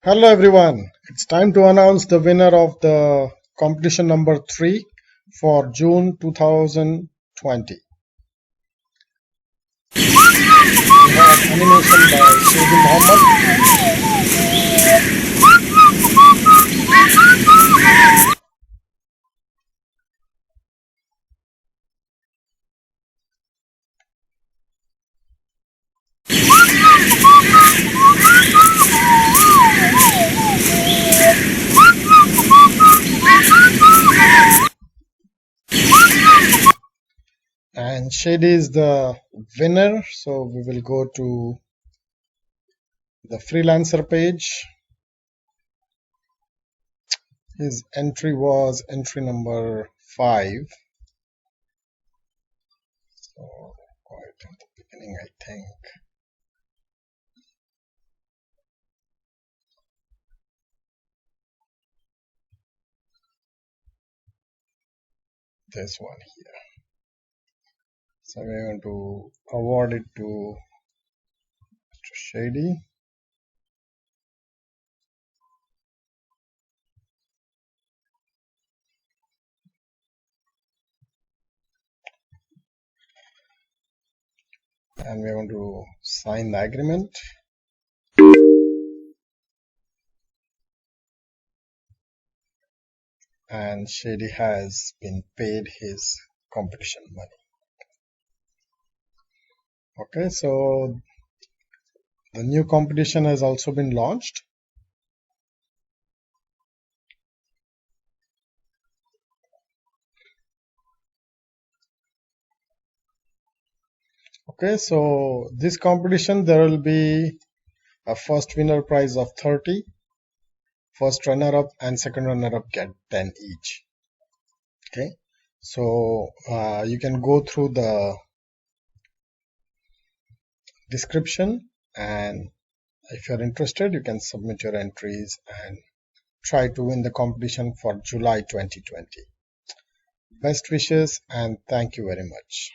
Hello everyone, it's time to announce the winner of the competition number 3 for June 2020. We have animation by Shady Mohamed. And Shady is the winner, so we will go to the freelancer page. His entry was entry number 5. So quite at the beginning, I think. This one here. So we're going to award it to Mr. Shady. And we're going to sign the agreement. And Shady has been paid his competition money. Okay, so the new competition has also been launched. Okay, so this competition, there will be a first winner prize of 30, first runner-up and second runner-up get 10 each. Okay, so you can go through the description, and if you're interested, you can submit your entries and try to win the competition for July 2020. Best wishes and thank you very much.